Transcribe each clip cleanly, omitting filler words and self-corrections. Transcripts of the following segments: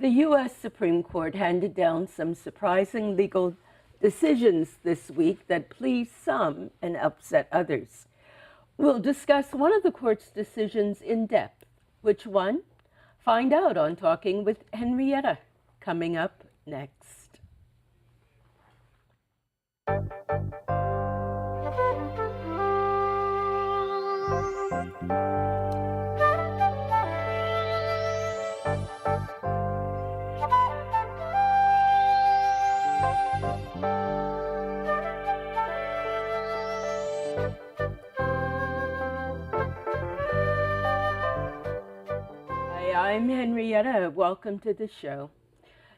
The U.S. Supreme Court handed down some surprising legal decisions this week that pleased some and upset others. We'll discuss one of the court's decisions in depth. Which one? Find out on Talking with Henrietta, coming up next. I'm Henrietta. Welcome to the show.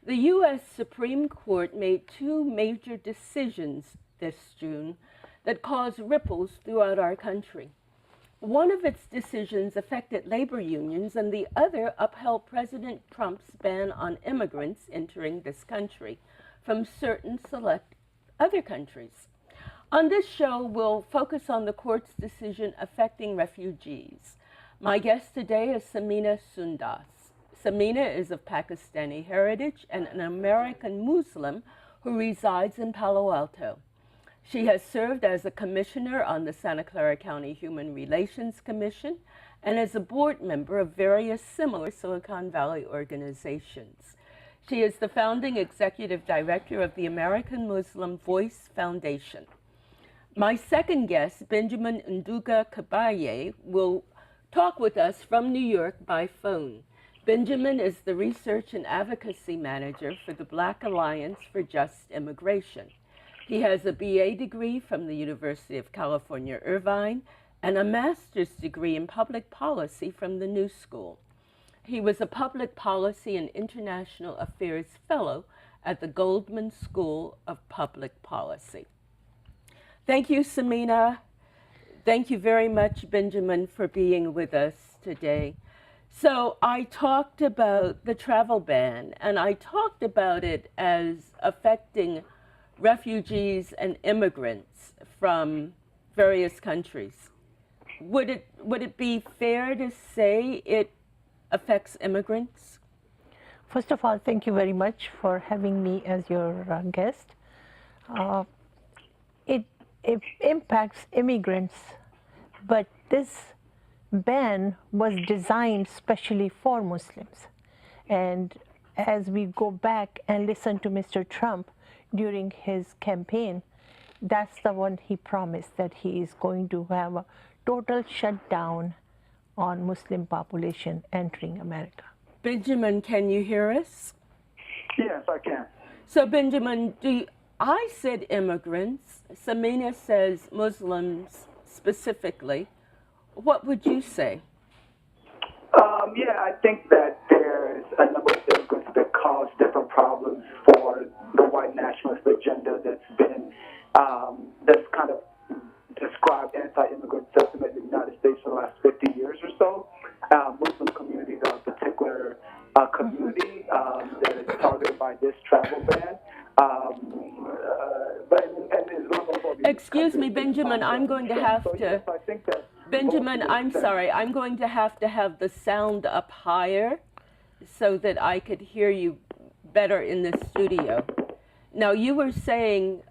The U.S. Supreme Court made two major decisions this June that caused ripples throughout our country. One of its decisions affected labor unions, and the other upheld President Trump's ban on immigrants entering this country from certain select other countries. On this show, we'll focus on the court's decision affecting refugees. My guest today is Samina Sundas. Samina is of Pakistani heritage and an American Muslim who resides in Palo Alto. She has served as a commissioner on the Santa Clara County Human Relations Commission and as a board member of various similar Silicon Valley organizations. She is the founding executive director of the American Muslim Voice Foundation. My second guest, Benjamin Ndugga-Kabuye, will talk with us from New York by phone. Benjamin is the Research and Advocacy Manager for the Black Alliance for Just Immigration. He has a BA degree from the University of California, Irvine, and a master's degree in public policy from the New School. He was a public policy and international affairs fellow at the Goldman School of Public Policy. Thank you, Samina. Thank you very much, Benjamin, for being with us today. So I talked about the travel ban, and I talked about it as affecting refugees and immigrants from various countries. Would it be fair to say it affects immigrants? First of all, thank you very much for having me as your guest. It impacts immigrants, but this ban was designed specially for Muslims. And as we go back and listen to Mr. Trump during his campaign, that's the one he promised, that he is going to have a total shutdown on Muslim population entering America. Benjamin, can you hear us? Yes, I can. So Benjamin, I said immigrants. Samina says Muslims specifically. What would you say? Yeah, I think that there's a number of immigrants that cause different problems for the white nationalist agenda that's kind of described anti-immigrant sentiment in the United States for the last 50 years or so. Muslim communities are a particular community that is targeted by this travel ban. Excuse me, Benjamin, I'm going to have to... Yes, I think that Benjamin, I'm sorry, I'm going to have the sound up higher so that I could hear you better in the studio. Now, you were saying,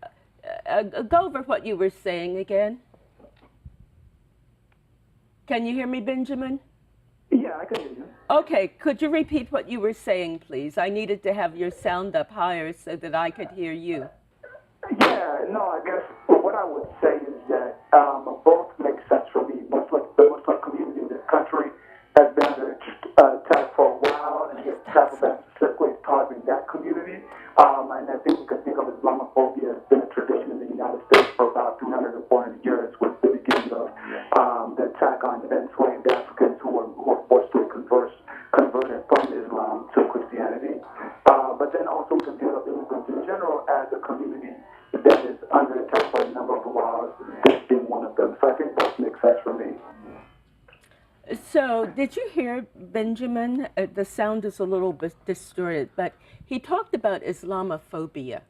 go over what you were saying again. Can you hear me, Benjamin? Yeah, I can hear you. Okay, could you repeat what you were saying, please? I needed to have your sound up higher so that I could hear you. Yeah, no, I guess what I would say is that both make sense for me. The Muslim community in this country has been under attack for a while, and the travel ban specifically is targeting that community. And I think we can think of Islamophobia as been a tradition in the United States for about 300 or 400 years, with the beginning of the attack on enslaved Africans who were forcibly converted from Islam to Christianity. But then also we can think of immigrants in general as a community that is under attack by a number of laws, this being one of them. So I think that makes sense for me. So, did you hear Benjamin? The sound is a little bit distorted, but he talked about Islamophobia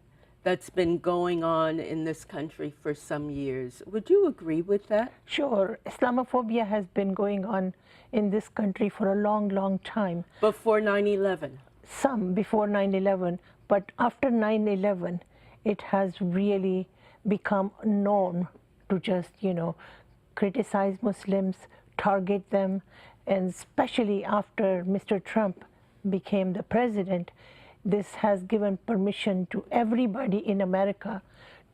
that's been going on in this country for some years. Would you agree with that? Sure. Islamophobia has been going on in this country for a long, long time. Before 9/11? some before 9/11, but after 9/11, it has really become known to just, criticize Muslims, target them, and especially after Mr. Trump became the president, this has given permission to everybody in America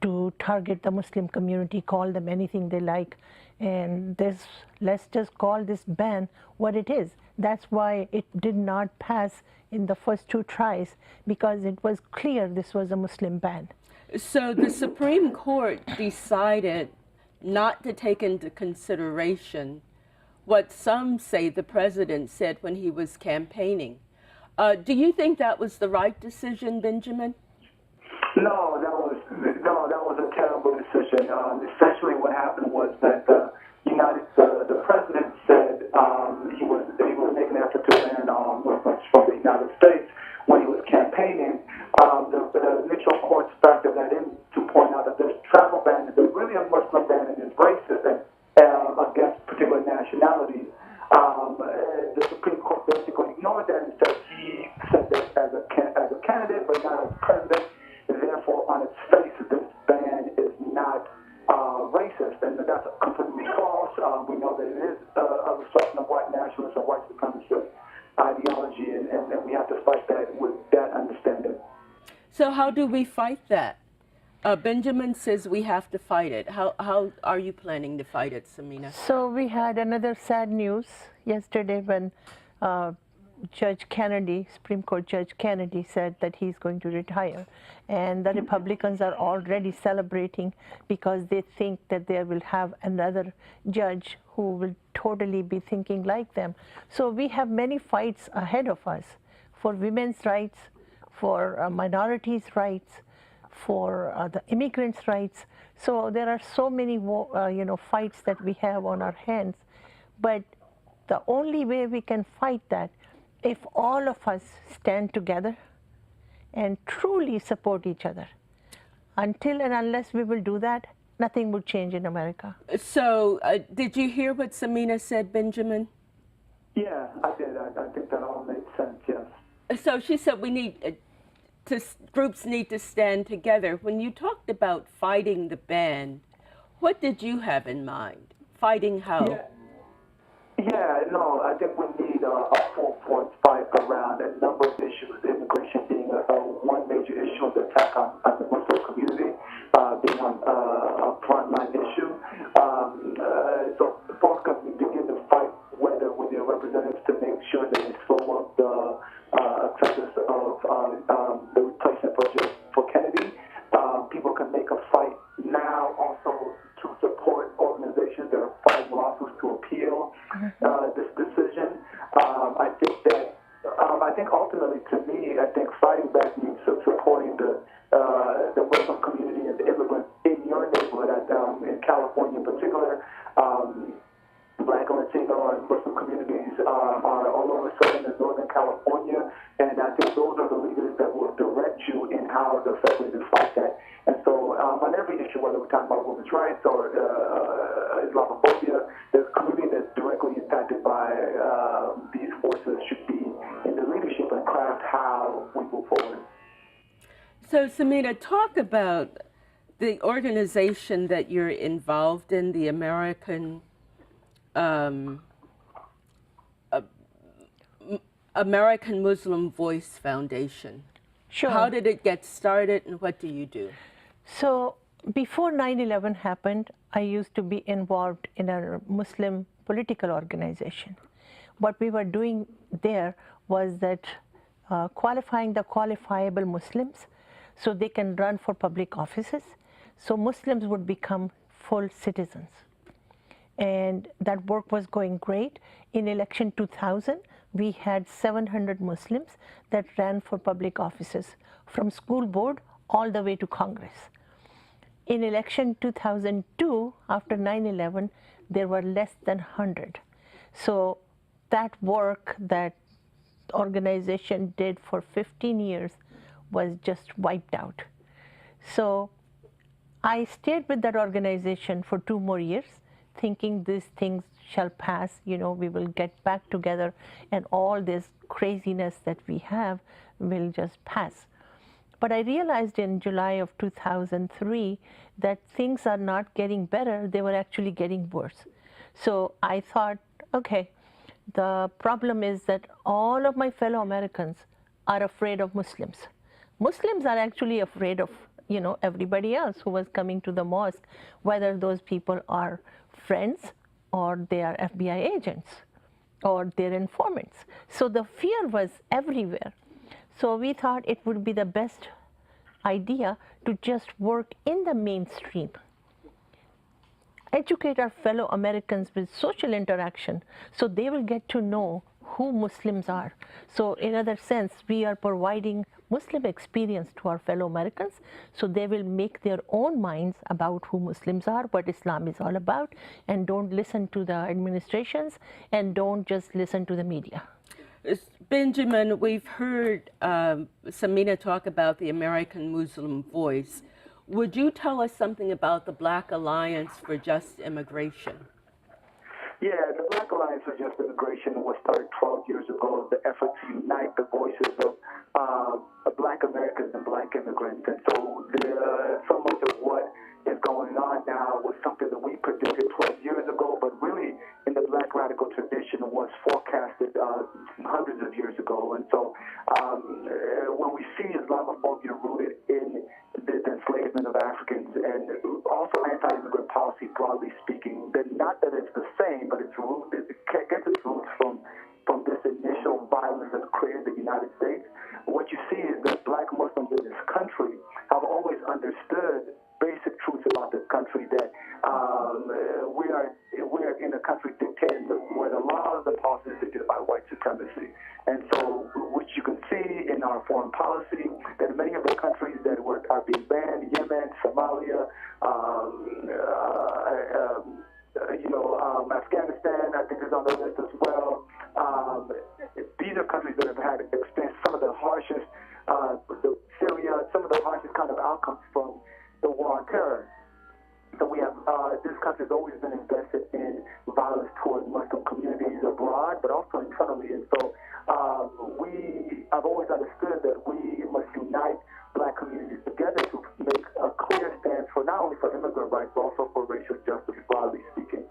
to target the Muslim community, call them anything they like. And this, let's just call this ban what it is. That's why it did not pass in the first two tries, because it was clear this was a Muslim ban. So the Supreme Court decided not to take into consideration what some say the president said when he was campaigning. Do you think that was the right decision, Benjamin? No, that was a terrible decision. Essentially, what happened was that the president said he was making an effort to ban Muslims from the United States when he was campaigning. The initial courts factored that in to point out that this travel ban is really a Muslim ban and is racist and against particular nationalities. The Supreme Court basically ignored that and said he said that as a candidate, but not as president. Therefore, on its face, this ban is not racist, and that's completely false. We know that it is a reflection of white nationalist and white supremacist ideology, and we have to fight that with that understanding. So how do we fight that? Benjamin says we have to fight it. How are you planning to fight it, Samina? So we had another sad news yesterday when Judge Kennedy, Supreme Court Judge Kennedy, said that he's going to retire. And the Republicans are already celebrating because they think that they will have another judge who will totally be thinking like them. So we have many fights ahead of us for women's rights, for minorities' rights, for the immigrants' rights. So there are so many fights that we have on our hands. But the only way we can fight that, if all of us stand together and truly support each other. Until and unless we will do that, nothing will change in America. So did you hear what Samina said, Benjamin? Yeah, I did. I think that all made sense, yes. So she said groups need to stand together. When you talked about fighting the ban, what did you have in mind? Fighting how? No, I think we need a full-force fight around a number of issues, immigration being one major issue, the attack on the Muslim community being a frontline issue. So both companies begin to fight whether with their representatives to make sure that they slow up the acceptance of the replacement budget for Kennedy. People can make a fight now also to support organizations that are filing lawsuits to appeal this decision. I think ultimately, to me, I think fighting back means supporting the Muslim community and the immigrants in your neighborhood, in California in particular. Black and Latino and Muslim communities are all over Southern and Northern California, and I think those are the leaders that will direct you in how to effectively fight that. And so on every issue, whether we're talking about women's rights or Islamophobia, the community that's directly impacted by these forces should be in the leadership and craft how we move forward. So Samina, talk about the organization that you're involved in, the American Muslim Voice Foundation. Sure. How did it get started and what do you do? So before 9/11 happened, I used to be involved in a Muslim political organization. What we were doing there was that qualifying the qualifiable Muslims so they can run for public offices, so Muslims would become full citizens. And that work was going great. In election 2000, we had 700 Muslims that ran for public offices, from school board all the way to Congress. In election 2002, after 9/11, there were less than 100. So that work that organization did for 15 years was just wiped out. So I stayed with that organization for 2 more years, thinking these things shall pass, we will get back together, and all this craziness that we have will just pass. But I realized in July of 2003 that things are not getting better, they were actually getting worse. So I thought, okay, the problem is that all of my fellow Americans are afraid of Muslims. Muslims are actually afraid of, everybody else who was coming to the mosque, whether those people are friends or they are FBI agents or they're informants. So the fear was everywhere. So we thought it would be the best idea to just work in the mainstream, educate our fellow Americans with social interaction so they will get to know who Muslims are. So in other sense, we are providing Muslim experience to our fellow Americans so they will make their own minds about who Muslims are, what Islam is all about, and don't listen to the administrations and don't just listen to the media. Benjamin, we've heard Samina talk about the American Muslim Voice. Would you tell us something about the Black Alliance for Just Immigration? Yeah, the Black Alliance for Just Immigration was started 12 years ago, the effort to unite the voices of Black Americans and Black immigrants. And so so much of what is going on now was something that we predicted 12 years ago, but really in the Black radical tradition was forecasted hundreds of years ago. And so when we see Islamophobia rooted in the enslavement of Africans and also anti-immigrant policy, broadly speaking, then not that it's the same, but it's rooted, it gets its roots from this initial violence that created the United States. What you see is that Black Muslims in this country have always understood basic truths about this country, that we are in a country dictated where the laws and policies are dictated by white supremacy. And so, which you can see in our foreign policy, that many of the countries that are being banned, Yemen, Somalia, Afghanistan, I think is on the list as well. These are countries that have had experienced some of the harshest, Syria, some of the harshest kind of outcomes from the war on terror. So we have, this country has always been invested in violence towards Muslim communities abroad, but also internally. And so I've always understood that we must unite Black communities together to make a clear stance for not only for immigrant rights, but also for racial justice, broadly speaking.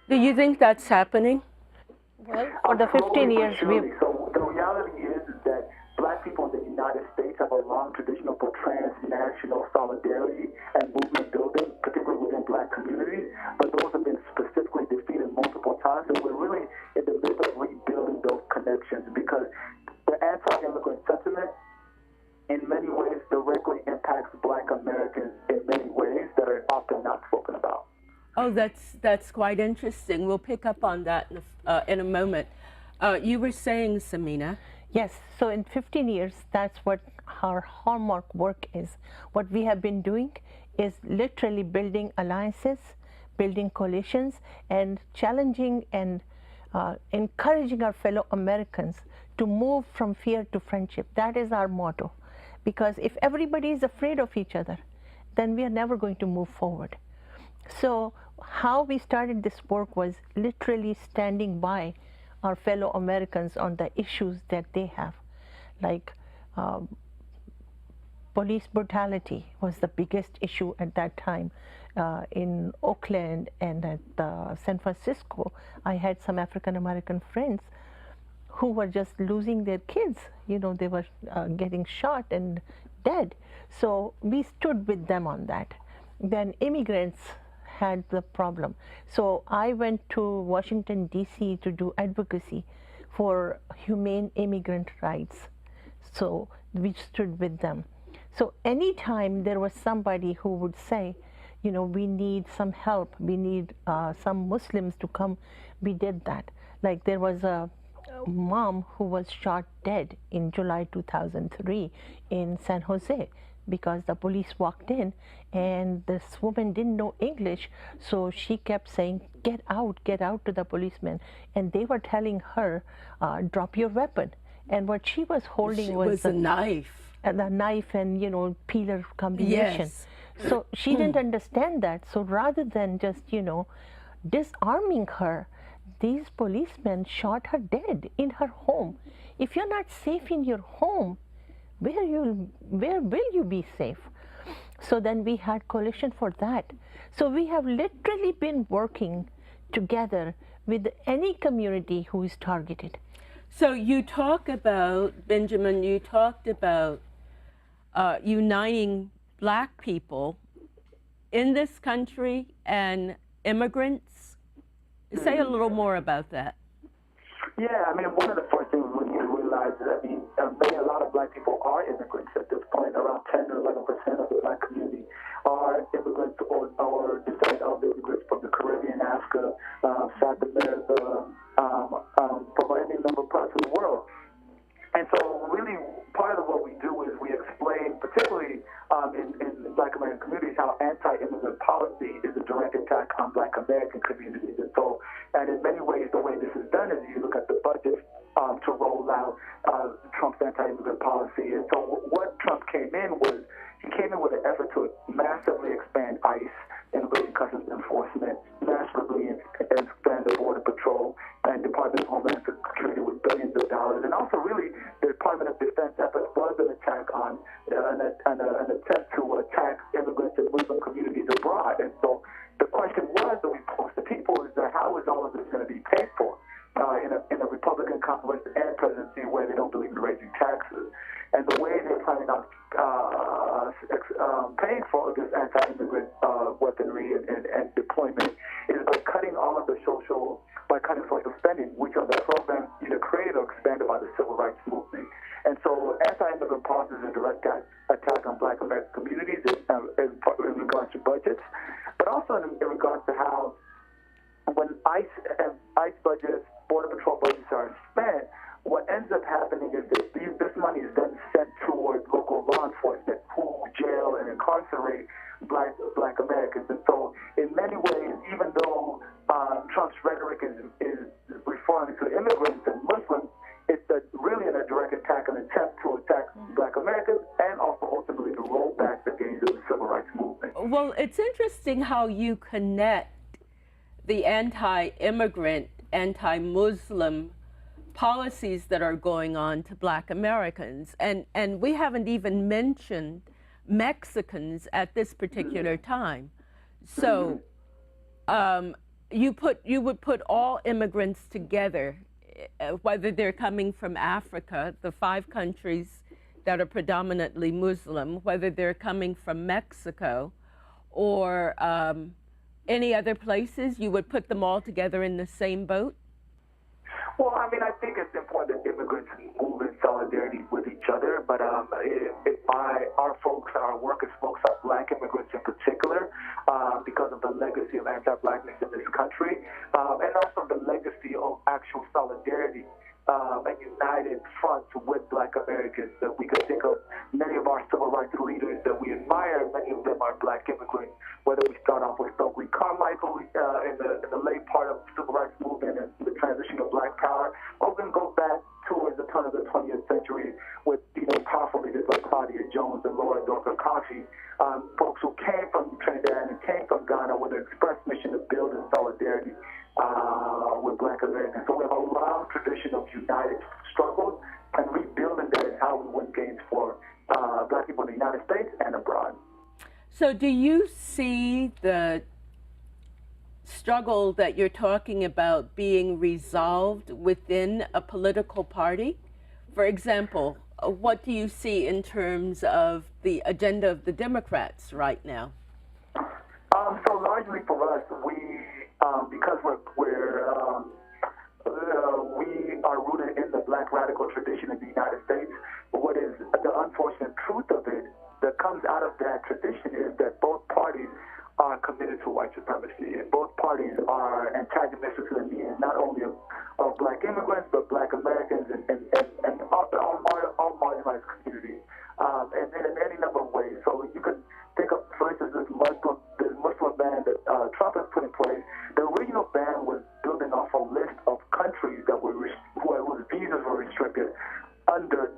Do you think that's happening? Well, for the 15 years we've... So the reality is that Black people in the United States have a long tradition of transnational solidarity and movement building, particularly within Black communities, but those have been specifically defeated multiple times, and we're really in the midst of rebuilding those connections because the anti-immigrant sentiment in many ways directly impacts Black Americans in many ways that are often not spoken about. Oh, that's quite interesting. We'll pick up on that in a moment. You were saying, Samina. Yes, so in 15 years, that's what our hallmark work is. What we have been doing is literally building alliances, building coalitions, and challenging and encouraging our fellow Americans to move from fear to friendship. That is our motto. Because if everybody is afraid of each other, then we are never going to move forward. So how we started this work was literally standing by our fellow Americans on the issues that they have, like police brutality was the biggest issue at that time. In Oakland and at San Francisco, I had some African American friends who were just losing their kids. They were getting shot and dead. So we stood with them on that. Then immigrants had the problem. So I went to Washington, D.C. to do advocacy for humane immigrant rights. So we stood with them. So anytime there was somebody who would say, we need some help, we need some Muslims to come, we did that. Like there was a mom who was shot dead in July 2003 in San Jose because the police walked in and this woman didn't know English, so she kept saying, get out to the policemen. And they were telling her, drop your weapon. And what she was holding was a knife. The knife and, peeler combination. Yes. So she didn't understand that. So rather than just, disarming her, these policemen shot her dead in her home. If you're not safe in your home, where will you be safe? So then we had coalition for that. So we have literally been working together with any community who is targeted. So you talk about, Benjamin, you talked about uniting Black people in this country and immigrants. Say a little more about that. Yeah, I mean, one of the first things we need to realize is that a lot of Black people are immigrants at this point. Around 10 or 11% of the Black community are immigrants or descendants of immigrants from the Caribbean, Africa, South America, from any number of parts of the world. And so really part of what we do is we explain, particularly in Black American communities, how anti-immigrant policy is a direct attack on Black American communities. And in many ways, the way this is done is you look at the budget to roll out Trump's anti-immigrant policy. And so what Trump came in with an effort to massively expand ICE, Immigration Customs Enforcement, massively expand the Border Patrol and Department of Homeland Security with billions of dollars. And also really the Department of Defense effort was an attack on an attempt to attack immigrants and Muslim communities abroad. And so the question was that we posed to people is that how is all of this going to be paid for in a Republican Congress and presidency where they don't believe in raising taxes? And the way they're planning on paying for this anti-immigrant weaponry and deployment is by cutting social spending, which are the programs either created or expanded by the Civil Rights Movement. And so anti-immigrant policy is a direct attack on Black American communities in regards to budgets, but also in regards to how when ICE budgets, Border Patrol budgets are spent, what ends up happening is that this money is then sent towards local law enforcement who jail and incarcerate Black Americans. And so in many ways, even though Trump's rhetoric is referring to immigrants and Muslims, it's really a direct attack, an attempt to attack Black Americans and also ultimately to roll back the gains of the Civil Rights Movement. Well, it's interesting how you connect the anti-immigrant, anti-Muslim policies that are going on to Black Americans. And we haven't even mentioned Mexicans at this particular time. So you would put all immigrants together, whether they're coming from Africa, the 5 countries that are predominantly Muslim, whether they're coming from Mexico or any other places, you would put them all together in the same boat? Well, I mean, I think it's important that immigrants move in solidarity with each other, but our folks, our workers, folks are Black immigrants in particular, because of the legacy of anti-Blackness in this country, and also the legacy of actual solidarity and united fronts with Black Americans. That we could think of many of our civil rights leaders that we admire, many of them are Black immigrants, whether we start off with Stokely Carmichael in the late part of the civil rights movement and the transition of Black power, or we can go back towards the turn of the 20th century with powerful leaders like Claudia Jones and Laura Dorker Coffey, folks who came from Trinidad and came from Ghana with an express mission to build in solidarity with Black Americans. So we have a long tradition of united struggles, and rebuilding that is how we win gains for Black people in the United States and abroad. So do you see the struggle that you're talking about being resolved within a political party? For example, what do you see in terms of the agenda of the Democrats right now? So largely for us, because we are rooted in the Black radical tradition in the United States, what is the unfortunate truth of it that comes out of that tradition is that both parties are committed to white supremacy, and both parties are antagonistic to the needs not only of Black immigrants, but Black Americans and all marginalized communities, and in any number of ways. So you can think of, for instance, this Muslim ban that Trump has put in place. The original ban was building off a list of countries that whose visas were restricted under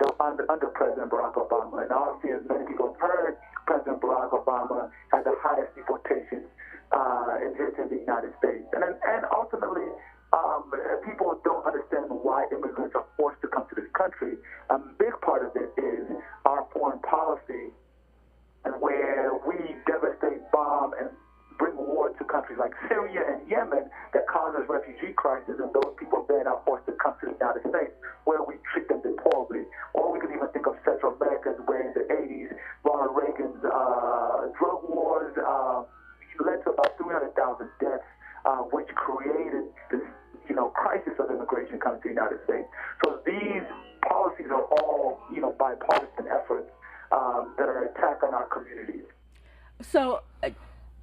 President Barack Obama. And obviously, as many people have heard, President Barack Obama had the highest deportations in the United States. And ultimately, crisis, and those people then are forced to come to the United States, where we treat them deplorably. Or we can even think of Central Americans, where in the 80s, Ronald Reagan's drug wars led to about 300,000 deaths, which created this, crisis of immigration coming to the United States. So these policies are all, bipartisan efforts that are attacking our communities. So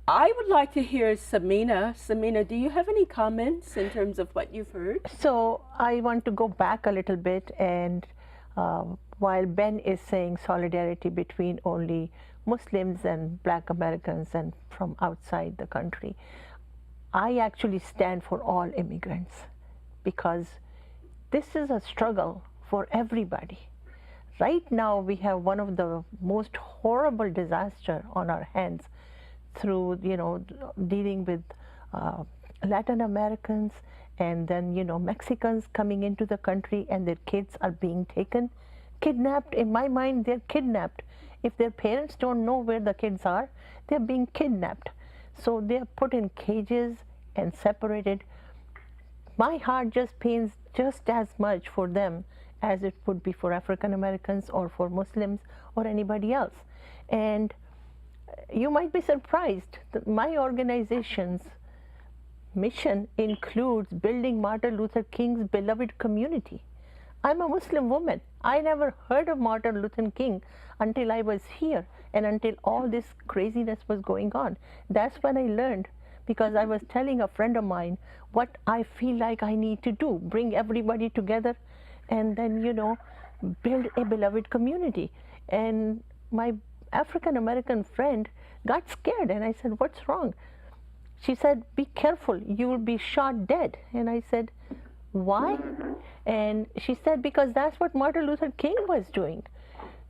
I would like to hear Samina. Samina, do you have any comments in terms of what you've heard? So I want to go back a little bit, and while Ben is saying solidarity between only Muslims and Black Americans and from outside the country, I actually stand for all immigrants, because this is a struggle for everybody. Right now we have one of the most horrible disasters on our hands through, dealing with Latin Americans, and then, Mexicans coming into the country and their kids are being taken, kidnapped. In my mind, they're kidnapped. If their parents don't know where the kids are, they're being kidnapped. So they're put in cages and separated. My heart just pains just as much for them as it would be for African Americans or for Muslims or anybody else. And you might be surprised that my organization's mission includes building Martin Luther King's beloved community. I'm a Muslim woman. I never heard of Martin Luther King until I was here and until all this craziness was going on. That's when I learned, because I was telling a friend of mine what I feel like I need to do, bring everybody together and then, build a beloved community. And my African American friend got scared, and I said, "What's wrong?" She said, "Be careful, you will be shot dead." And I said, "Why?" And she said, "Because that's what Martin Luther King was doing."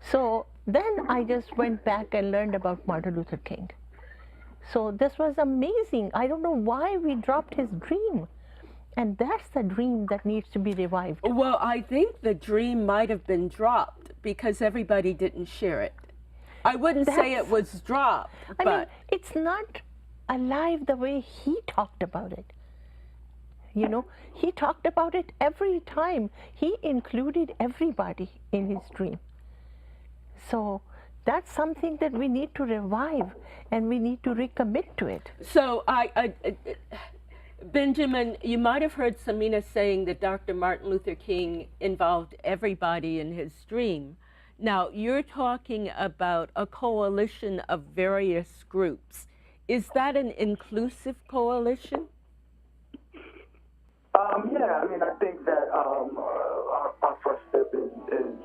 So then I just went back and learned about Martin Luther King. So this was amazing. I don't know why we dropped his dream. And that's the dream that needs to be revived. Well, I think the dream might have been dropped because everybody didn't share it. I wouldn't say it was dropped, I mean, it's not alive the way he talked about it. He talked about it every time. He included everybody in his dream. So that's something that we need to revive, and we need to recommit to it. So Benjamin, you might have heard Samina saying that Dr. Martin Luther King involved everybody in his dream. Now, you're talking about a coalition of various groups. Is that an inclusive coalition? Yeah, I think that our first step is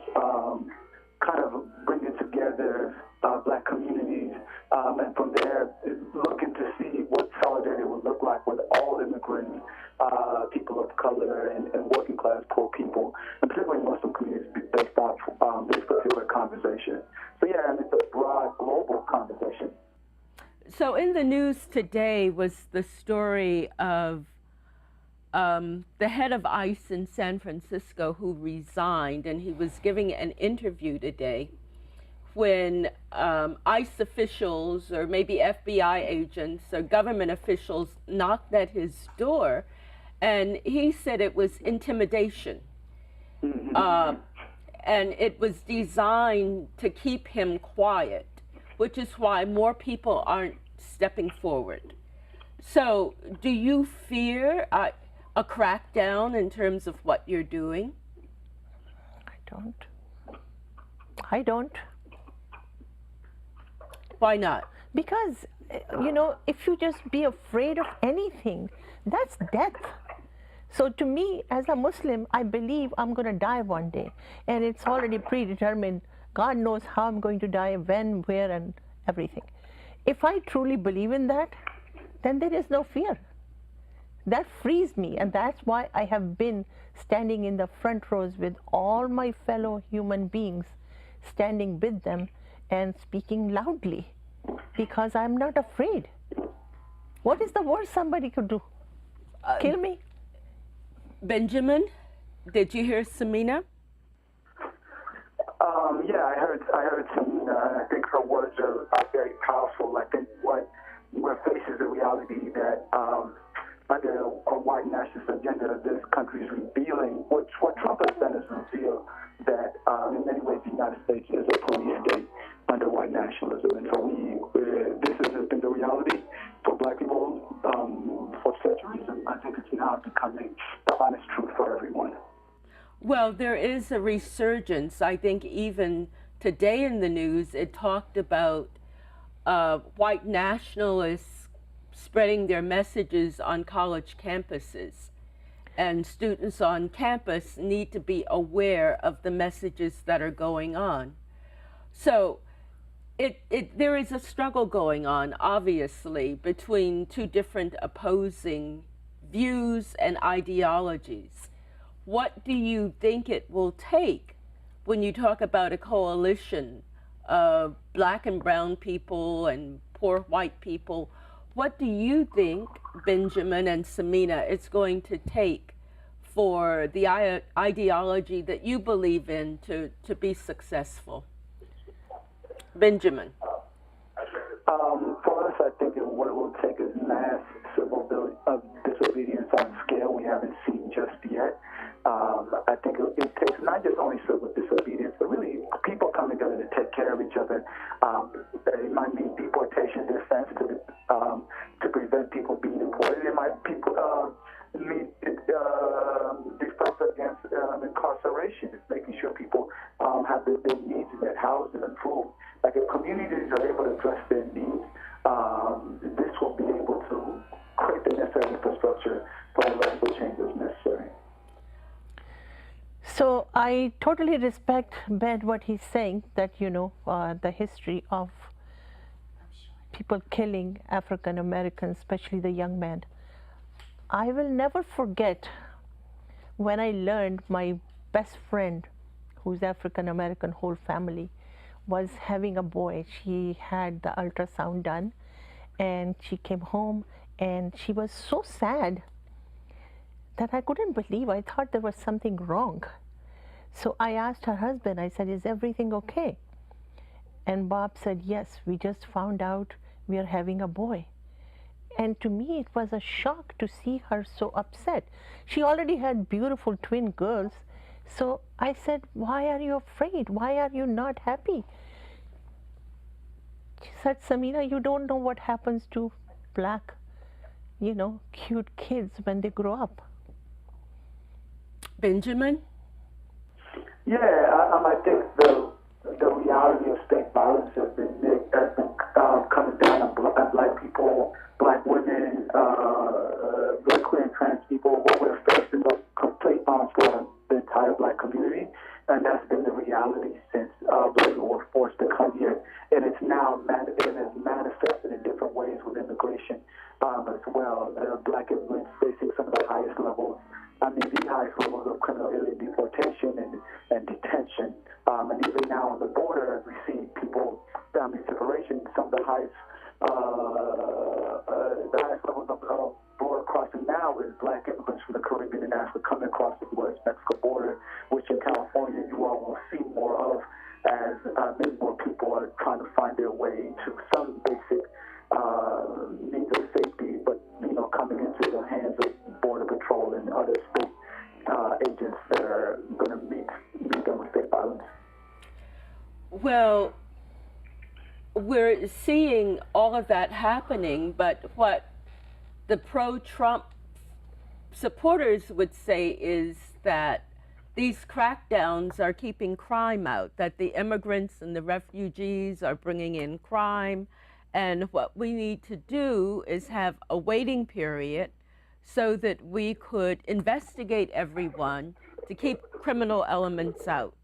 kind of bringing together Black communities, and from there looking to see what solidarity would look like with all immigrants, people of color, and working class poor people, and particularly Muslim communities, based off this particular conversation. So yeah, it's a broad global conversation. So in the news today was the story of the head of ICE in San Francisco who resigned, and he was giving an interview today when ICE officials, or maybe FBI agents or government officials, knocked at his door, and he said it was intimidation. And it was designed to keep him quiet, which is why more people aren't stepping forward. So do you fear a crackdown in terms of what you're doing? I don't. Why not? Because, if you just be afraid of anything, that's death. So to me, as a Muslim, I believe I'm going to die one day. And it's already predetermined. God knows how I'm going to die, when, where, and everything. If I truly believe in that, then there is no fear. That frees me, and that's why I have been standing in the front rows with all my fellow human beings, standing with them and speaking loudly, because I'm not afraid. What is the worst somebody could do? Kill me? Benjamin, did you hear Samina? Yeah, I heard Samina, and I think her words are very powerful. I think what we're facing is a reality that under a white nationalist agenda Well, there is a resurgence. I think even today in the news, it talked about white nationalists spreading their messages on college campuses. And students on campus need to be aware of the messages that are going on. So there is a struggle going on, obviously, between two different opposing views and ideologies. What do you think it will take when you talk about a coalition of black and brown people and poor white people? What do you think, Benjamin and Samina, it's going to take for the ideology that you believe in to be successful? Benjamin. For us, I think what it will take is mass civil disobedience on a scale we haven't seen just yet. I think it takes not just only civil disobedience, but really people coming together to take care of each other. It might mean deportation defense to prevent people being deported. It might mean defense against incarceration. It's making sure people have their needs met, housing and food. Like if communities are able to address their needs, this will be able to create the necessary infrastructure for the radical change that's necessary. So I totally respect, Ben, what he's saying, that, the history of people killing African Americans, especially the young men. I will never forget when I learned my best friend, who's African American, whole family, was having a boy. She had the ultrasound done, and she came home, and she was so sad that I couldn't believe. I thought there was something wrong. So I asked her husband, I said, is everything okay? And Bob said, yes, we just found out we are having a boy. And to me, it was a shock to see her so upset. She already had beautiful twin girls. So I said, why are you afraid? Why are you not happy? She said, Samina, you don't know what happens to black, cute kids when they grow up. Benjamin? Yeah, I think the reality of state violence has been coming down on black people, black women, black queer and trans people. What we're facing the complete onslaught of the entire black community, and that's been the reality since we were forced to come here. And it's now manifested in different ways with immigration as well. Black immigrants facing some of the highest levels. The highest levels of criminal alien deportation and detention. And even now on the border, as we see people, family separation, some of the highest levels of border crossing now is black immigrants from the Caribbean and Africa coming across the U.S.-Mexico border, which in California you all will see more of as many more people are trying to find their way to some basic needs of safety, but coming into the hands of Border Patrol and other state agents that are going to meet them with state violence. Well, we're seeing all of that happening, but what the pro-Trump supporters would say is that these crackdowns are keeping crime out, that the immigrants and the refugees are bringing in crime, and what we need to do is have a waiting period so that we could investigate everyone to keep criminal elements out.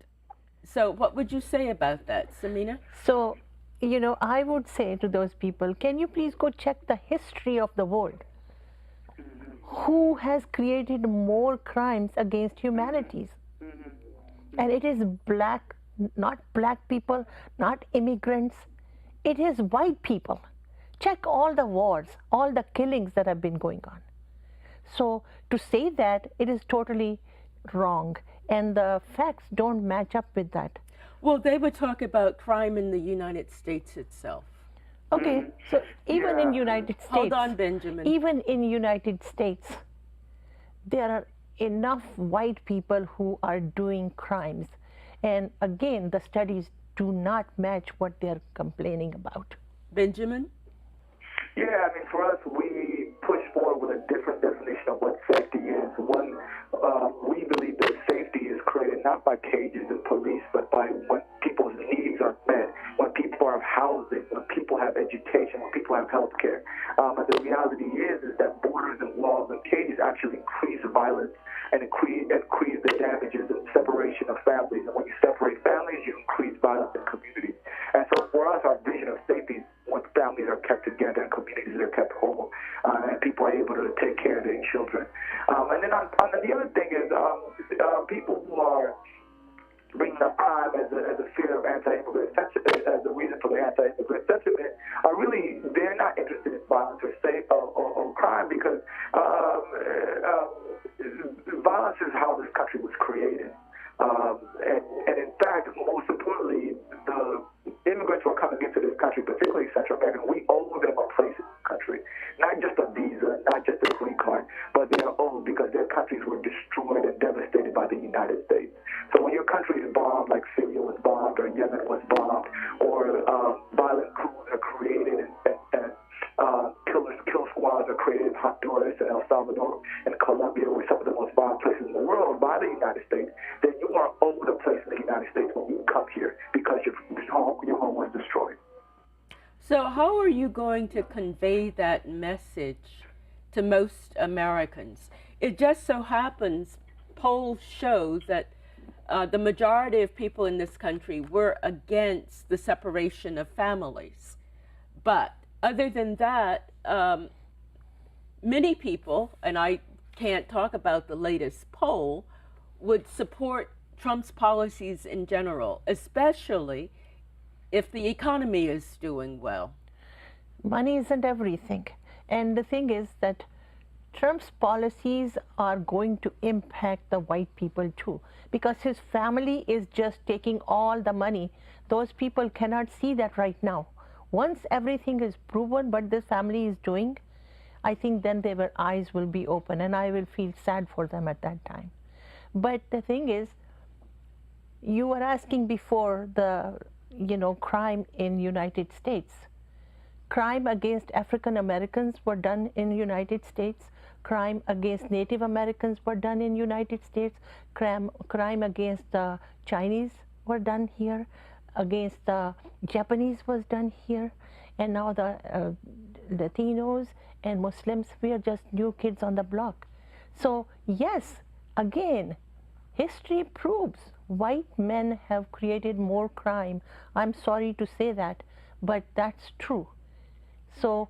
So what would you say about that, Samina? So, I would say to those people, can you please go check the history of the world? Who has created more crimes against humanities? And it is not black people, not immigrants. It is white people. Check all the wars, all the killings that have been going on. So to say that, it is totally wrong, and the facts don't match up with that. Well, they would talk about crime in the United States itself. Okay, so even in United States, hold on, Benjamin. Even in United States, there are enough white people who are doing crimes, and again, the studies do not match what they're complaining about. Benjamin? Yeah, for us, we push forward with a different definition of what safety is. One, we believe that safety is created not by cages and police, but by when people's needs are met, when people have housing, when people have education, when people have health care. And the reality is that borders and walls and cages actually increase violence and increase the damages and separation of families. And when you separate families, you increase violence in communities. And so for us, our vision of safety is when families are kept together and communities are kept whole, and people are able to take care of their children. And then on the other thing is people who are bringing up crime as a fear of anti-immigrant sentiment, as a reason for the anti-immigrant sentiment, are really, they're not interested in violence or crime, because violence is how this country was created. And in fact, most importantly, the immigrants who are coming into this country, particularly Central American, we owe them a place in the country. Not just a visa, not just a green card, but they are owed because their countries were destroyed and devastated by the United States. So when your country is bombed, like Syria was bombed, or Yemen was bombed, or violent coups are created and kill squads are created in Honduras and El Salvador and Colombia, where some of the most violent places in the world, by the United States, then you are owed a place in the United States when you come here because your home was destroyed. So how are you going to convey that message to most Americans? It just so happens polls show that the majority of people in this country were against the separation of families. But other than that, many people, and I can't talk about the latest poll, would support Trump's policies in general, especially if the economy is doing well. Money isn't everything. And the thing is that Trump's policies are going to impact the white people too, because his family is just taking all the money. Those people cannot see that right now. Once everything is proven what this family is doing, I think then their eyes will be open, and I will feel sad for them at that time. But the thing is, you were asking before the crime in United States. Crime against African Americans were done in United States. Crime against Native Americans were done in United States. Crime against the Chinese were done here. Against the Japanese was done here. And now the Latinos and Muslims, we are just new kids on the block. So yes, again, history proves white men have created more crime. I'm sorry to say that, but that's true. So,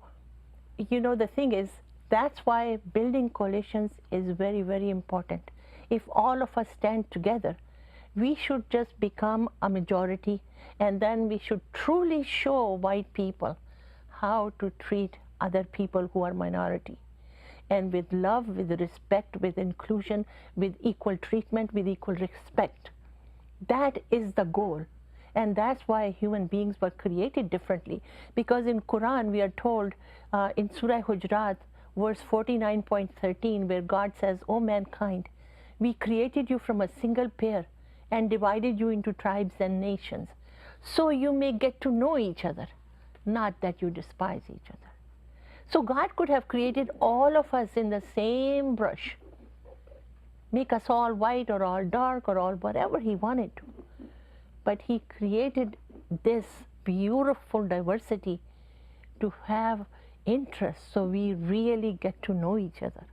the thing is, that's why building coalitions is very, very important. If all of us stand together, we should just become a majority, and then we should truly show white people how to treat other people who are minority. And with love, with respect, with inclusion, with equal treatment, with equal respect. That is the goal. And that's why human beings were created differently. Because in Quran we are told in Surah Hujurat, verse 49.13, where God says, "O mankind, we created you from a single pair and divided you into tribes and nations, so you may get to know each other, not that you despise each other." So God could have created all of us in the same brush, make us all white or all dark or all whatever he wanted to. But he created this beautiful diversity to have interests, so we really get to know each other.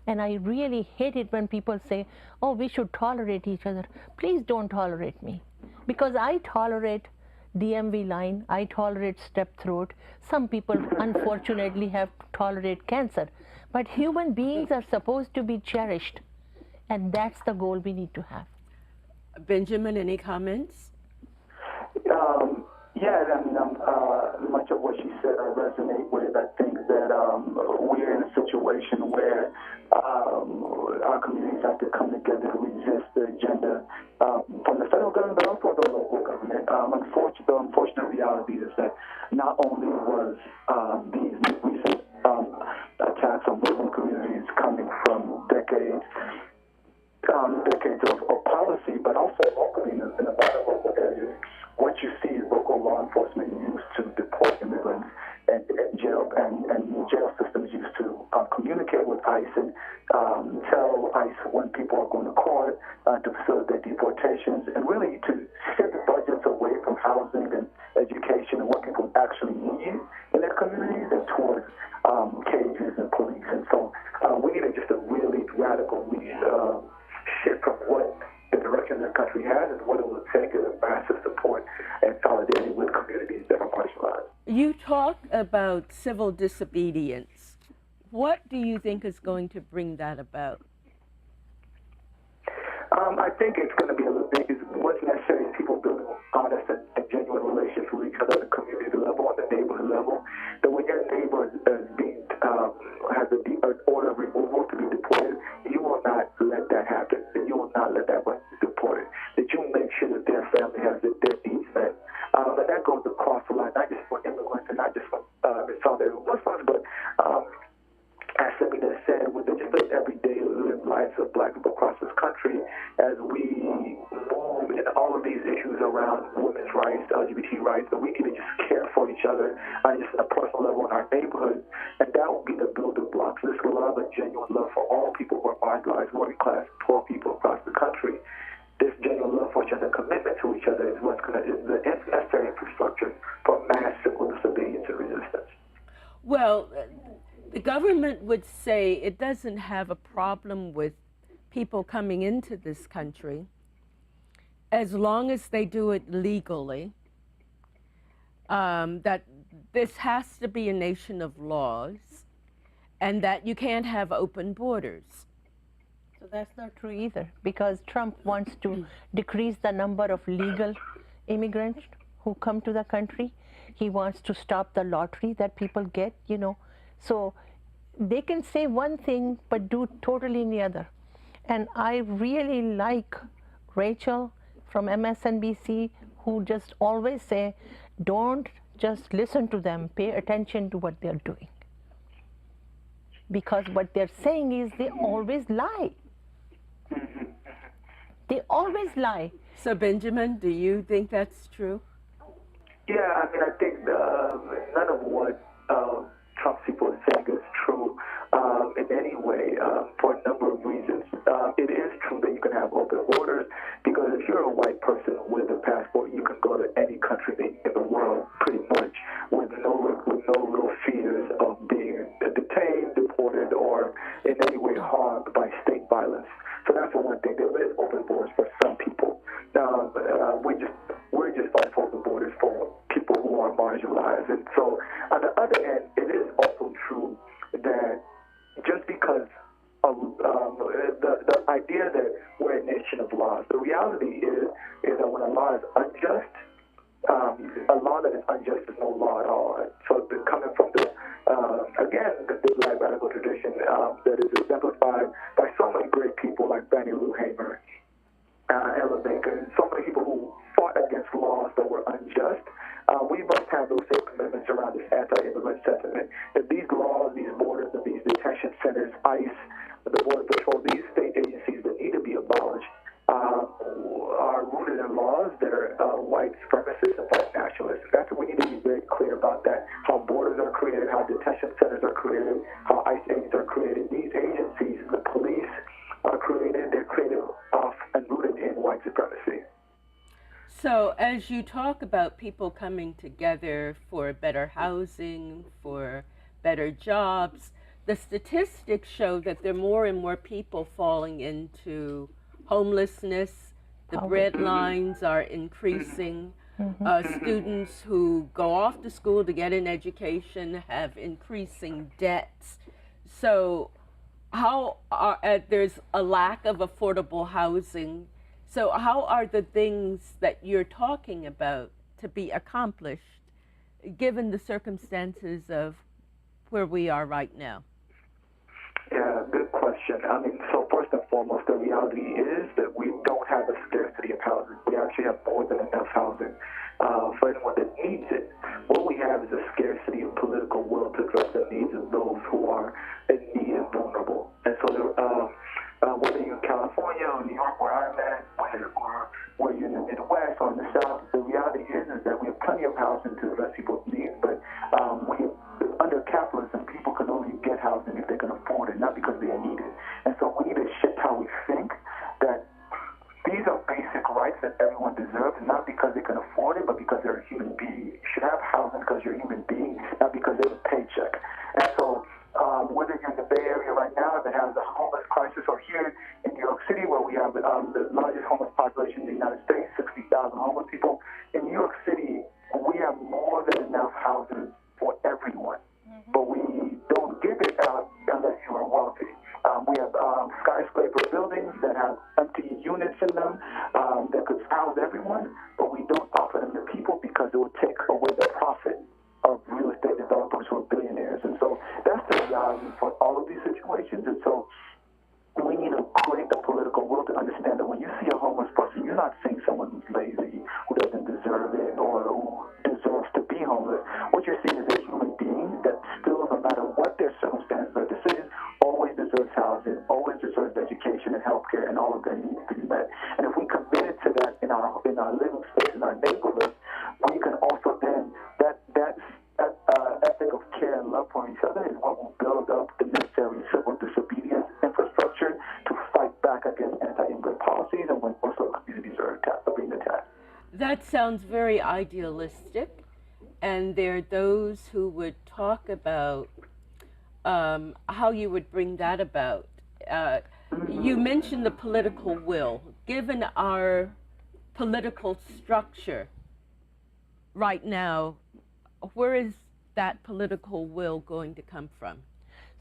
And I really hate it when people say, "Oh, we should tolerate each other." Please don't tolerate me, because I tolerate DMV line, I tolerate strep throat. Some people unfortunately have to tolerate cancer. But human beings are supposed to be cherished, and that's the goal we need to have. Benjamin, any comments? Much of what she said I resonate with. I think that we're in a situation where our communities have to come together to resist the agenda from the federal government, but also the local government. The unfortunate reality is that not only was these recent attacks on Muslim communities coming from decades of policy, but also locally in a lot of local areas. What you see is local law enforcement used to deport immigrants, and jail systems used to communicate with ICE and tell ICE when people are going to court to facilitate actually need in their communities than towards cages and police. And so we need just a really radical shift from what the direction the country has and what it will take is a massive support and solidarity with communities that are marginalized. You talk about civil disobedience. What do you think is going to bring that about? I think it's going to be what's necessary is people building honest and genuine relationships with each other at the community level, on the neighborhood level. That when your neighbor has an order of removal to be deported, you will not let that happen. That you will not let that person be deported. That you make sure that their family has their needs met. And that goes across the line, not just for immigrants and not just for solidarity with Muslims, but as Samina said, with just the everyday lives of Black people across this country, as we move in all of these issues around women's rights, LGBT rights, that we need to just care for each other on just a personal level in our neighborhoods, and that will be the building blocks. This will allow a genuine love for all people who are marginalized, working class, poor people across the country. This genuine love for each other, commitment to each other is what's going to is the necessary infrastructure for mass civil disobedience and resistance. Well, the government would say it doesn't have a problem with people coming into this country as long as they do it legally, that this has to be a nation of laws, and that you can't have open borders. So that's not true either, because Trump wants to decrease the number of legal immigrants who come to the country. He wants to stop the lottery that people get, So they can say one thing but do totally the other. And I really like Rachel from MSNBC, who just always say, don't just listen to them, pay attention to what they're doing. Because what they're saying is they always lie. They always lie. So Benjamin, do you think that's true? Yeah, I think none of what Trump's people are saying is true in any way for a number of reasons. It is true that you can have open borders because if you're a white person with a passport, you can go to any country in the world pretty much with no real fears of being detained, deported, or in any way harmed by state violence. So that's the one thing. There is open borders for some people. We're just fighting for open borders for people who are marginalized. And so on the other end, it is also true that just because the idea that we're a nation of laws, the reality is that when a law is unjust, a law that is unjust is no law at all. So coming from the Black radical tradition that is exemplified by so many great people like Fannie Lou Hamer, Ella Baker, and so many people who fought against laws that were unjust. We must have those same commitments around this anti-immigrant sentiment. That these laws, these borders, and these detention centers, ICE, the Border Patrol, these state agencies that need to be abolished are rooted in laws that are white supremacists and white nationalists. That's what we need to be very clear about that. How borders are created, how detention centers are created, how ICE agents are created. These agencies, the police, are created. They're created off and rooted in white supremacy. So as you talk about people coming together for better housing, for better jobs, the statistics show that there are more and more people falling into homelessness. The bread lines are increasing. Students who go off to school to get an education have increasing debts. So there's a lack of affordable housing. So how are the things that you're talking about to be accomplished, given the circumstances of where we are right now? Yeah, good question. So first and foremost, the reality is that we don't have a scarcity of housing. We actually have more than enough housing for anyone that needs it. What we have is a scarcity of political will to address the needs of those who are in need and vulnerable. And so whether you're in California or New York, where I'm at, or whether you're in the Midwest or in the South, the reality is that we have plenty of housing to address people's needs, but under capitalism, people can only get housing if they can afford it, not because they need it. And so we need to shift how we think that these are basic rights that everyone deserves, not because they can afford it, but because they're a human being. You should have housing because you're a human take away the profit of real estate developers who are billionaires. And so that's the reality for all of these situations. And so we need to create the political will to understand that when you see a homeless person, you're not seeing someone who's lazy, who doesn't deserve it, or who deserves to be homeless. What you're seeing is a human being that still, no matter what their circumstances or decisions, always deserves housing, always deserves education and healthcare, and all of that needs to be met. And if we committed to that in our living space, in our neighborhoods, we can also then, that ethic of care and love for each other is what will build up the necessary civil disobedience infrastructure to fight back against anti-immigrant policies and when Muslim communities are being attacked. That sounds very idealistic, and there are those who would talk about how you would bring that about. You mentioned the political will. Given our political structure right now, where is that political will going to come from?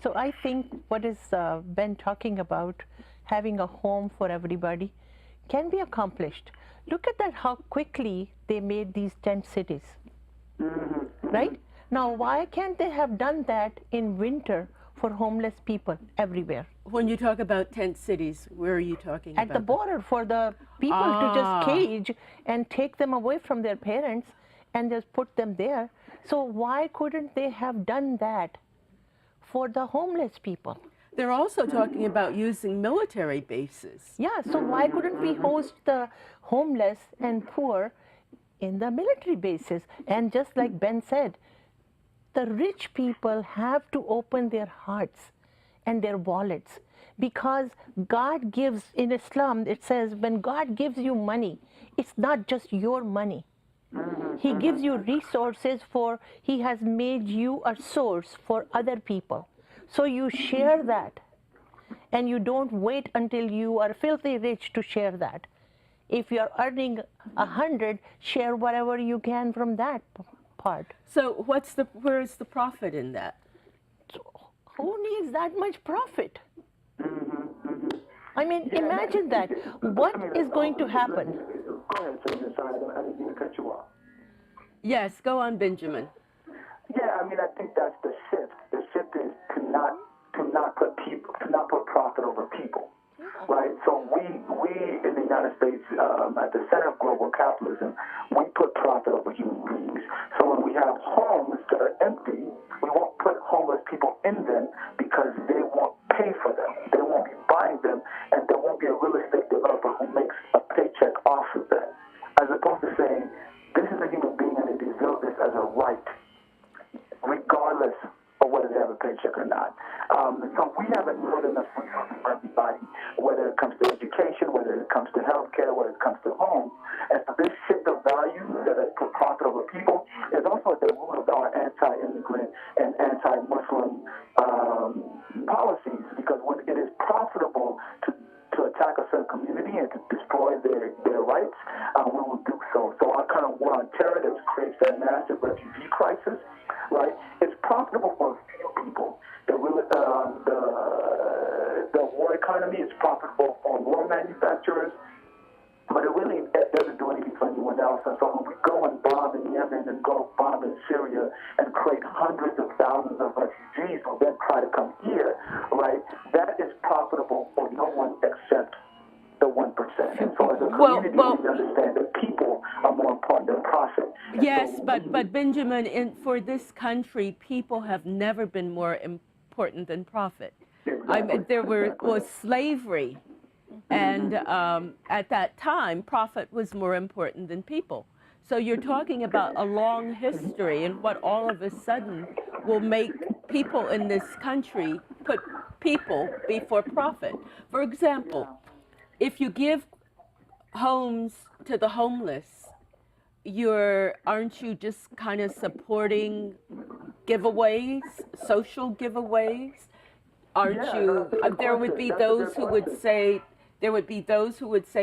So I think what is Ben talking about, having a home for everybody, can be accomplished. Look at that, how quickly they made these tent cities, right? Now, why can't they have done that in winter for homeless people everywhere? When you talk about tent cities, where are you talking about? At the border, for the people to just cage and take them away from their parents and just put them there. So why couldn't they have done that for the homeless people? They're also talking about using military bases. Yeah, so why couldn't we host the homeless and poor in the military bases? And just like Ben said, the rich people have to open their hearts and their wallets, because God gives, in Islam, it says when God gives you money, it's not just your money. He gives you resources for, He has made you a source for other people. So you share that, and you don't wait until you are filthy rich to share that. If you're earning 100, share whatever you can from that part. So where is the profit in that? So who needs that much profit? I mean, imagine that. What is going to happen? Go ahead, Samina. Sorry, I didn't mean to cut you off. Yes, go on, Benjamin. Yeah, I mean, I think that's the shift. The shift is to not put profit over people, right? So we in the United States, at the center of global capitalism, we put profit over human beings. So when we have homes that are empty, we won't put homeless people in them because they won't pay for them. They won't be buying them, and there won't be a real estate developer who makes a paycheck off of that. As opposed to saying, this is a human being and they deserve this as a right, regardless of whether they have a paycheck or not. So we haven't put enough resources for everybody, whether it comes to education, whether it comes to healthcare, whether it comes to homes. And so this shift of value that is put profit over people is also at the root of our anti-immigrant and anti-Muslim policies, because when it is profitable to attack a certain community and to destroy their rights, we will do so. So our kind of war on terror that creates that massive refugee crisis, right? It's profitable for a few people. The war economy is profitable for war manufacturers, but it really doesn't do anything for anyone else. And so when we go and bomb in Yemen and go bomb in Syria and create hundreds of thousands of refugees who then try to come here, right, that is profitable for no one except the 1%. And so as a community, we understand that people are more important than profit. Yes, but Benjamin, for this country, people have never been more important than profit. Exactly. I mean, there was slavery, and at that time, profit was more important than people. So you're talking about a long history, and what all of a sudden will make people in this country put people before profit. For example, if you give homes to the homeless, aren't you just kind of supporting giveaways, social giveaways? Aren't you? There would be those who would say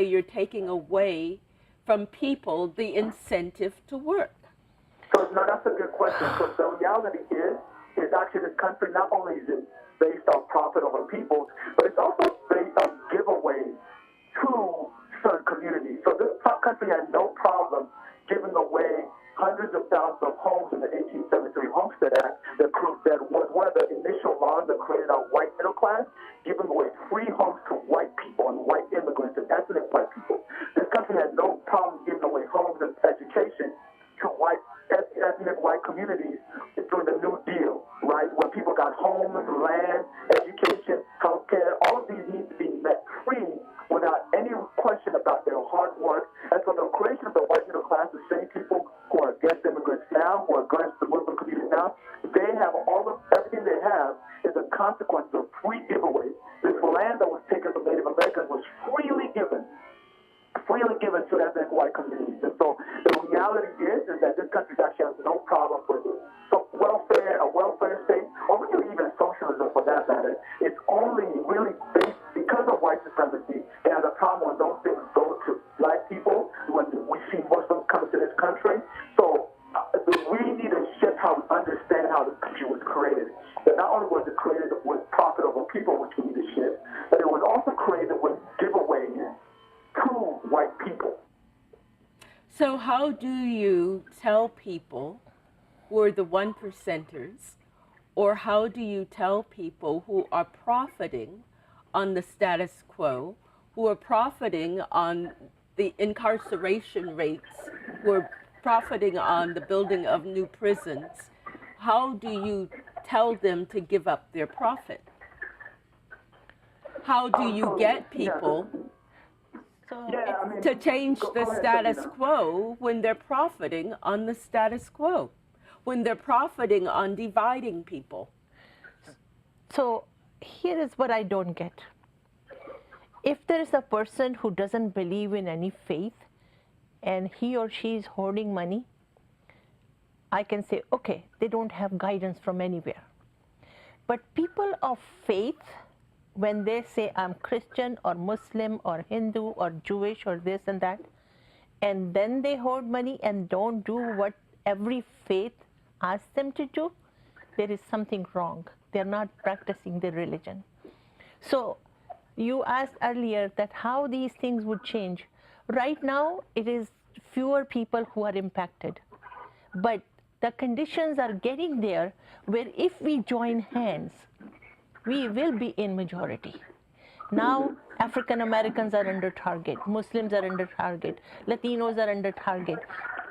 you're taking away from people the incentive to work. So no, that's a good question. So the reality is actually this country not only is it based on profit over people, but it's also based on giveaways to certain communities. So this country had no problem giving away hundreds of thousands of homes in the 1873 Homestead Act that was one of the initial laws that created our white middle class, giving away free homes to white people and white immigrants and ethnic white people. This country had no problem giving away homes and education to ethnic white communities during the New Deal, right? When people got homes, land, education, healthcare, all of these need to be met free without any question about their hard work. And so the creation of the white middle class, the same people who are against immigrants now, who are against the Muslim community now, they have everything they have is a consequence of free giveaways. This land that was taken from Native Americans was freely given to ethnic white communities. And so the reality is that this country actually has no problem with a welfare state, or really even socialism for that matter. It's only really based because of white supremacy. It has a problem when those things go to black people, when we see Muslims come to this country. So we need to shift how we understand how this country was created. That not only was it created with profitable people, which we need to shift, but it was also created with giveaways to white people. So how do you tell people who are the 1%ers, or how do you tell people who are profiting on the status quo, who are profiting on the incarceration rates, who are profiting on the building of new prisons? How do you tell them to give up their profit? How do you get people to change the status quo when they're profiting on the status quo, when they're profiting on dividing people? So here is what I don't get. If there is a person who doesn't believe in any faith and he or she is hoarding money, I can say, okay, they don't have guidance from anywhere. But people of faith, when they say I'm Christian or Muslim or Hindu or Jewish or this and that, and then they hoard money and don't do what every faith asks them to do, there is something wrong. They're not practicing their religion. So you asked earlier that how these things would change. Right now, it is fewer people who are impacted. But the conditions are getting there where if we join hands, we will be in majority. Now, African Americans are under target, Muslims are under target, Latinos are under target,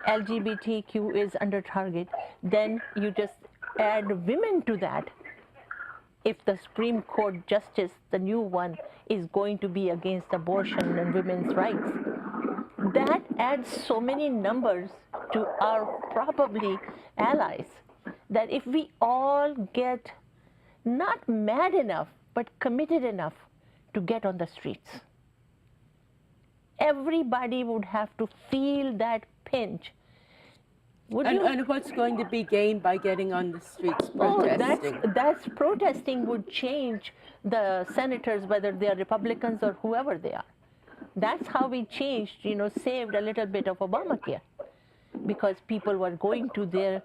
LGBTQ is under target. Then you just add women to that. If the Supreme Court justice, the new one, is going to be against abortion and women's rights, that adds so many numbers to our probably allies that if we all get not mad enough, but committed enough to get on the streets, everybody would have to feel that pinch. And what's going to be gained by getting on the streets protesting? That's protesting would change the senators, whether they are Republicans or whoever they are. That's how we changed, saved a little bit of Obamacare, because people were going to their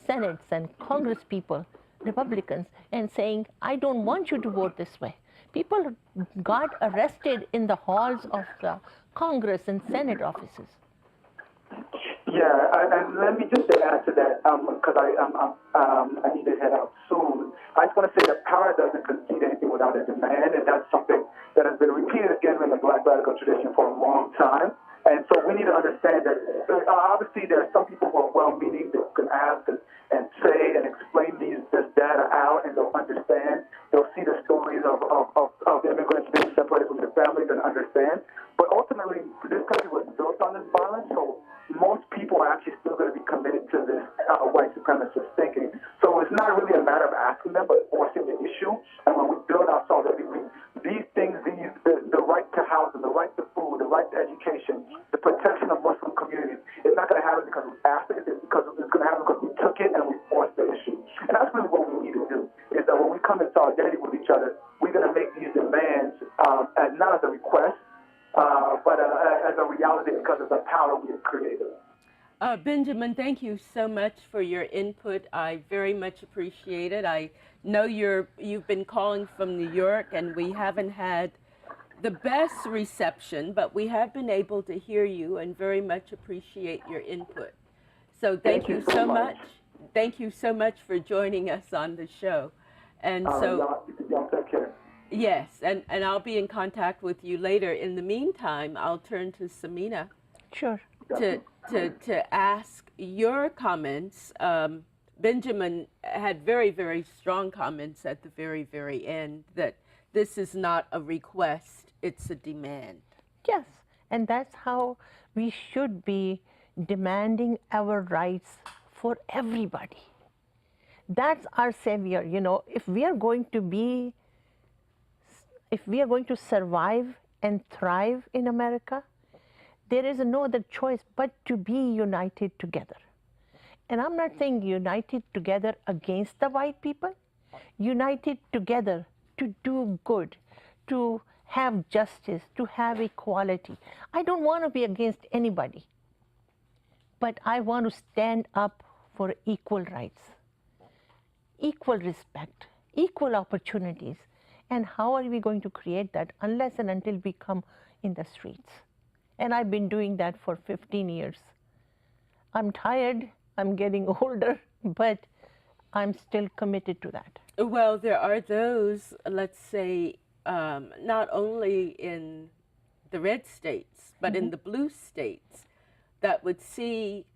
senates and Congress people, Republicans, and saying, I don't want you to vote this way. People got arrested in the halls of the Congress and Senate offices. Yeah, and let me just add to that, because I need to head out soon. I just want to say that power doesn't concede anything without a demand, and that's something that has been repeated again in the Black radical tradition for a long time. And so we need to understand that obviously there are some people who are well-meaning that can ask and say and explain this data out, and they'll understand. They'll see the stories of immigrants being separated from their families and understand. But ultimately, this country was built on this violence, so most people are actually still going to be committed to this white supremacist thinking. So it's not really a matter of asking them, but forcing the issue. And when we build our solidarity, these things, the right to housing, the right to food, the right to education, the protection of Muslim communities, it's not going to happen because we asked it. It's going to happen because we took it and we forced the issue. And that's really what we need to do, is that when we come in solidarity with each other, we're going to make these demands as not as a request, but as a reality because of the power we have created. Benjamin, thank you so much for your input. I very much appreciate it. I know you've been calling from New York, and we haven't had the best reception, but we have been able to hear you and very much appreciate your input. So thank you so much. Thank you so much for joining us on the show. And so, y'all take care. yes, and I'll be in contact with you later. In the meantime, I'll turn to Samina Sure. to ask your comments. Benjamin had very, very strong comments at the very, very end that this is not a request, it's a demand. Yes, and that's how we should be demanding our rights for everybody. That's our savior. You know, if we are going to survive and thrive in America, there is no other choice but to be united together. And I'm not saying united together against the white people, united together to do good, to have justice, to have equality. I don't want to be against anybody, but I want to stand up for equal rights, equal respect, equal opportunities. And how are we going to create that unless and until we come in the streets? And I've been doing that for 15 years. I'm tired, I'm getting older, but I'm still committed to that. Well, there are those, let's say, not only in the red states, but in the blue states, that would see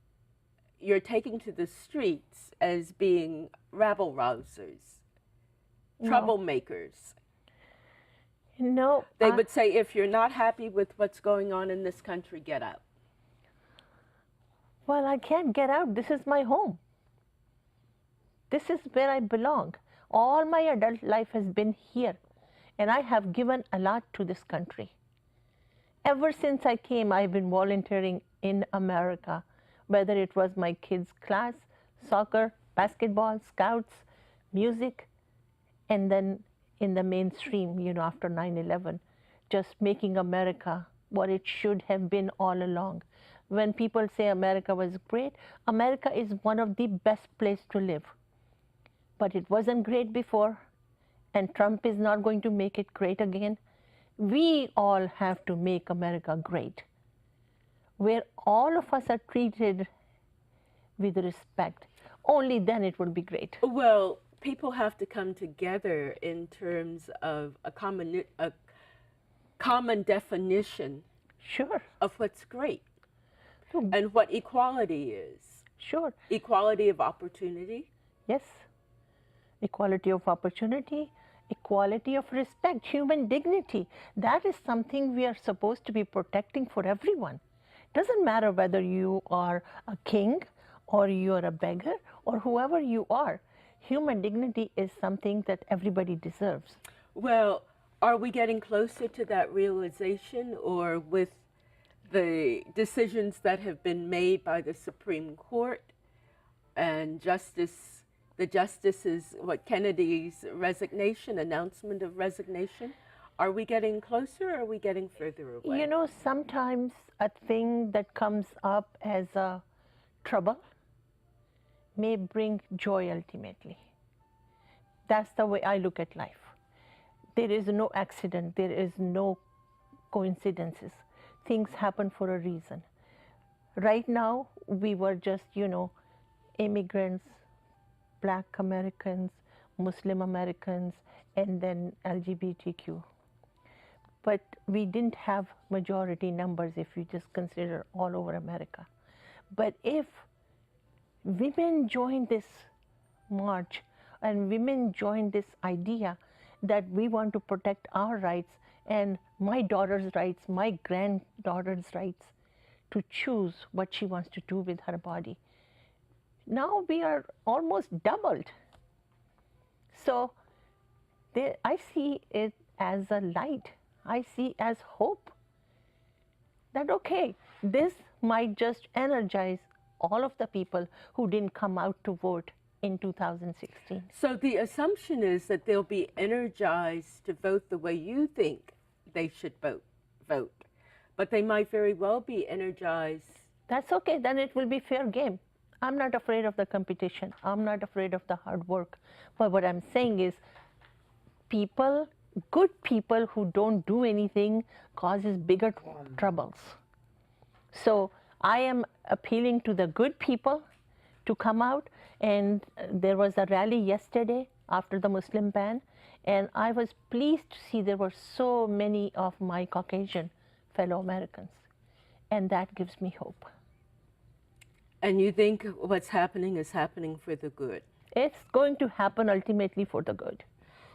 you're taking to the streets as being rabble rousers, troublemakers. No. They would say, if you're not happy with what's going on in this country, get out. Well, I can't get out. This is my home. This is where I belong. All my adult life has been here, and I have given a lot to this country. Ever since I came, I've been volunteering in America, whether it was my kids' class, soccer, basketball, scouts, music, and then in the mainstream, you know, after 9/11, just making America what it should have been all along. When people say America was great, America is one of the best places to live. But it wasn't great before, and Trump is not going to make it great again. We all have to make America great, where all of us are treated with respect. Only then it will be great. Well, people have to come together in terms of a common definition Sure. of what's great Hmm. and what equality is. Sure. Equality of opportunity. Yes. Equality of opportunity, equality of respect, human dignity. That is something we are supposed to be protecting for everyone. Doesn't matter whether you are a king or you are a beggar or whoever you are. Human dignity is something that everybody deserves. Well, are we getting closer to that realization, or with the decisions that have been made by the Supreme Court and the justices, Kennedy's resignation, announcement of resignation, are we getting closer or are we getting further away? You know, sometimes a thing that comes up as a trouble may bring joy ultimately. That's the way I look at life. There is no accident, there is no coincidences. Things happen for a reason. Right now, we were just, you know, immigrants, Black Americans, Muslim Americans, and then LGBTQ. But we didn't have majority numbers if you just consider all over America. But if women join this march and women join this idea that we want to protect our rights and my daughter's rights, my granddaughter's rights to choose what she wants to do with her body, now we are almost doubled. So I see it as a light. I see as hope that, okay, this might just energize all of the people who didn't come out to vote in 2016. So the assumption is that they'll be energized to vote the way you think they should vote. But they might very well be energized. That's okay, then it will be fair game. I'm not afraid of the competition. I'm not afraid of the hard work. But what I'm saying is people, good people who don't do anything causes bigger troubles. So I am appealing to the good people to come out. And there was a rally yesterday after the Muslim ban, and I was pleased to see there were so many of my Caucasian fellow Americans, and that gives me hope. And you think what's happening is happening for the good? It's going to happen ultimately for the good.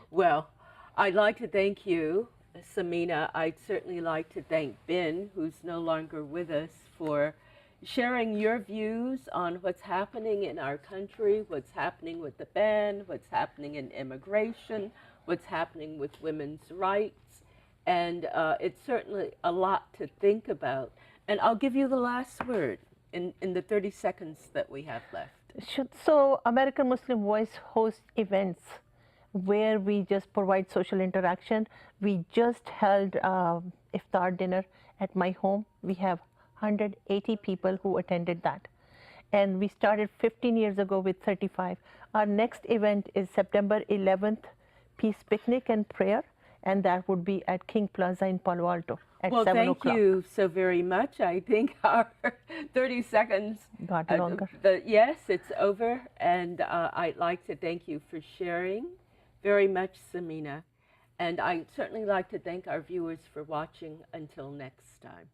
Well, I'd like to thank you, Samina. I'd certainly like to thank Ben, who's no longer with us, for sharing your views on what's happening in our country, what's happening with the ban, what's happening in immigration, what's happening with women's rights. And it's certainly a lot to think about. And I'll give you the last word in the 30 seconds that we have left. So American Muslim Voice hosts events where we just provide social interaction. We just held iftar dinner at my home. We have 180 people who attended that. And we started 15 years ago with 35. Our next event is September 11th, Peace Picnic and Prayer, and that would be at King Plaza in Palo Alto at 7 o'clock. Well, thank you so very much. I think our 30 seconds got longer. Yes, it's over, and I'd like to thank you for sharing very much, Samina. And I'd certainly like to thank our viewers for watching. Until next time.